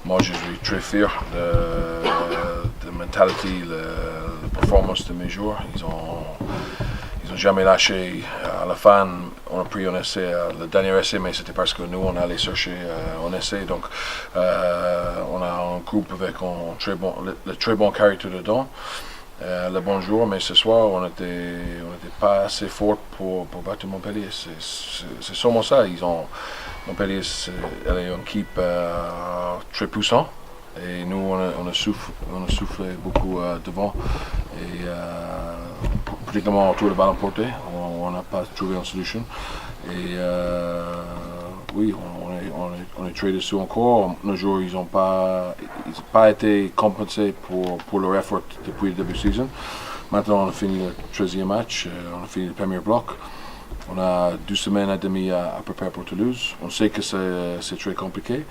moi, je suis très fier de la mentalité, la performance de mes joueurs. Ils ont jamais lâché. À la fin, on a pris un essai, le dernier essai, mais c'était parce que nous, on allait chercher un essai. Donc, on a un groupe avec le très bon caractère dedans. Le bon jour, mais ce soir, on n'était pas assez fort pour battre Montpellier. C'est sûrement ça. Montpellier, elle est une équipe très puissante. Et nous, on a soufflé beaucoup devant. Et particulièrement autour de ballon porté, on n'a pas trouvé une solution. Et oui, on est très dessus encore. Nos joueurs, ils n'ont pas été compensés pour leur effort depuis le début de saison. Maintenant, on a fini le 13e match, on a fini le premier bloc. On a 2 semaines et demie à préparer pour Toulouse. On sait que c'est très compliqué,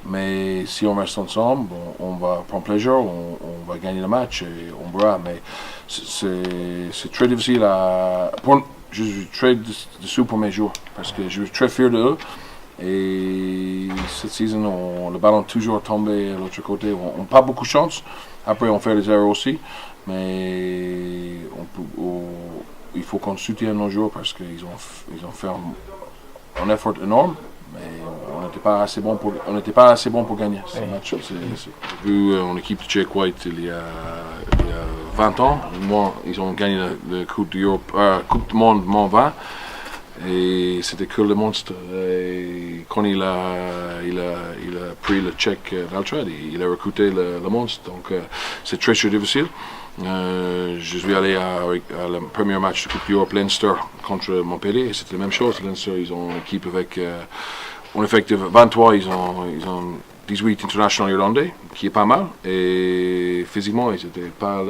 mais si on reste ensemble, on va prendre plaisir, on va gagner le match et on verra. Mais c'est très difficile je suis très déçu pour mes joueurs parce que je suis très fier d'eux. Et cette saison, le ballon toujours tombé de l'autre côté. On n'a pas beaucoup de chance. Après, on fait des erreurs aussi, mais il faut qu'on soutienne nos joueurs parce qu'ils ont fait un effort énorme, mais on n'était pas assez bon pour gagner ce match. J'ai vu une équipe de Jake White il y a 20 ans. Ils ont gagné la Coupe du Monde 20. Et c'était que le monstre. Et quand il a pris le check d'Altrad, il a recruté le monstre. Donc c'est très difficile. Je suis allé à le premier match de Coupe d'Europe Leinster contre Montpellier. Et c'était la même chose. Leinster, ils ont une équipe avec en effectif 23. Ils ont 18 internationaux irlandais, qui est pas mal. Et physiquement, ils n'étaient pas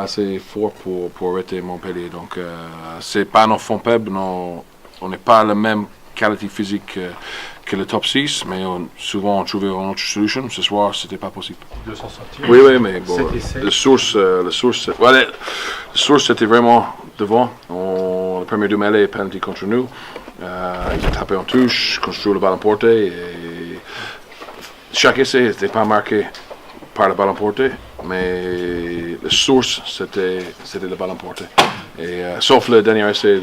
assez fort pour arrêter Montpellier. Donc, c'est pas nos fonds faibles, on n'est pas la même qualité physique que le top 6, mais souvent on trouvait une autre solution. Ce soir, c'était pas possible. De s'en sortir. Oui, mais bon, la source c'était vraiment devant. Le premier 2 mêlées, penalty contre nous. Ils ont tapé en touche, construit le ballon porté. Et chaque essai n'était pas marqué par le ballon porté, mais la source c'était le ballon porté. Et sauf le dernier essai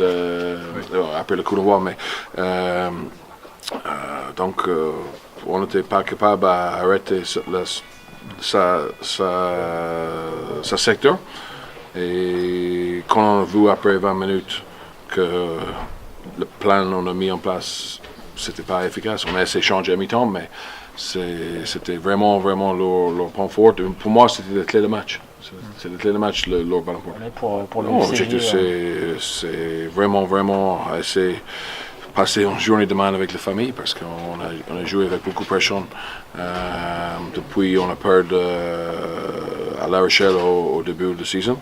après le coup de voix, mais donc on n'était pas capable d'arrêter sa secteur. Et quand on a vu après 20 minutes que le plan qu'on a mis en place c'était pas efficace, on a essayé de changer à mi-temps, mais c'était vraiment leur point fort. Pour moi, c'était la clé de match. C'est la clé de match, leur ballon fort. Pour l'objectif, c'est vraiment essayer de passer une journée de mal avec la famille parce qu'on a joué avec beaucoup de pression. Depuis, on a perdu à La Rochelle au début de la saison.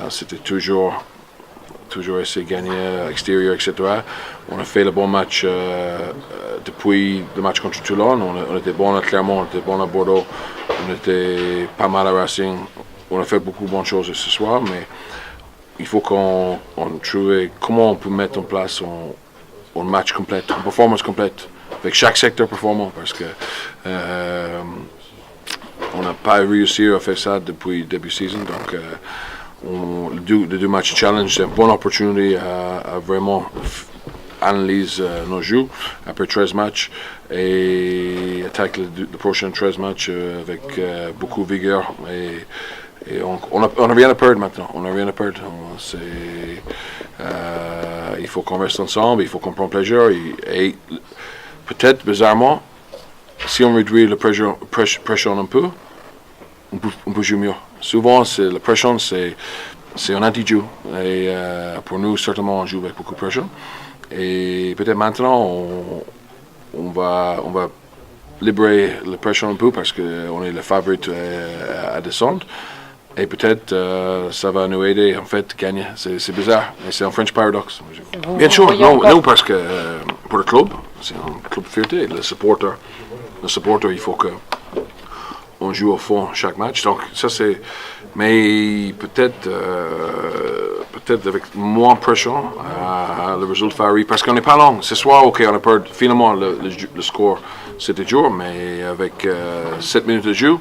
C'était toujours essayer de gagner à l'extérieur, etc. On a fait le bon match depuis le match contre Toulon. On était bon à Clermont, on était bon à Bordeaux, on était pas mal à Racing. On a fait beaucoup de bonnes choses ce soir, mais il faut qu'on trouve comment on peut mettre en place un match complet, une performance complète, avec chaque secteur performant, parce que on n'a pas réussi à faire ça depuis le début de saison. Donc, les 2 matchs challenge, c'est une bonne opportunité à vraiment analyser nos jeux après 13 matchs et attaquer le prochain 13 matchs avec beaucoup de vigueur. Et on n'a rien à perdre maintenant. On n'a rien à perdre. Il faut qu'on reste ensemble, il faut qu'on prenne plaisir. Et peut-être, bizarrement, si on réduit la pression un peu, on peut jouer mieux. Souvent, la pression, c'est un anti-jeu. Et pour nous, certainement, on joue avec beaucoup de pression. Et peut-être maintenant, on va libérer la pression un peu parce qu'on est le favori à descendre. Et peut-être ça va nous aider en fait à gagner. C'est bizarre, mais c'est un French paradoxe. Bien sûr, non, parce que pour le club, c'est un club de fierté. Le supporter, il faut qu'on joue au fond chaque match. Donc ça c'est Mais peut-être avec moins de pression, le résultat varie. Parce qu'on n'est pas long. Ce soir, OK, on a perdu. Finalement, le score, c'était dur, mais avec 7 minutes de jeu,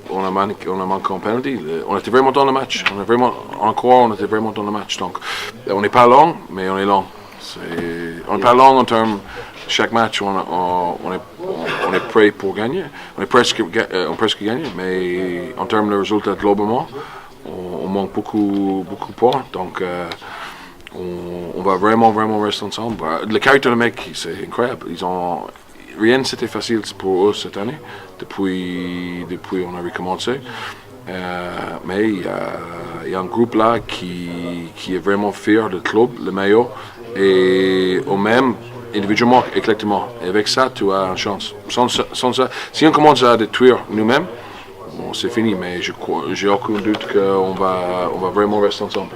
on a manqué en penalty. On était vraiment dans le match. On était vraiment dans le match. Donc, on n'est pas long, mais on est long. On n'est pas long en termes. Chaque match, on est prêt pour gagner. On est presque gagné, mais en termes de résultats globalement, on manque beaucoup de points. Donc, on va vraiment rester ensemble. Le caractère de mec, c'est incroyable. Rien c'était facile pour eux cette année, depuis on a recommencé. Mais il y a un groupe là qui est vraiment fier du club, le maillot, et au même individuellement et collectivement. Et avec ça, tu as une chance. Sans ça, si on commence à détruire nous-mêmes, bon, c'est fini. Mais j'ai aucun doute qu'on va vraiment rester ensemble.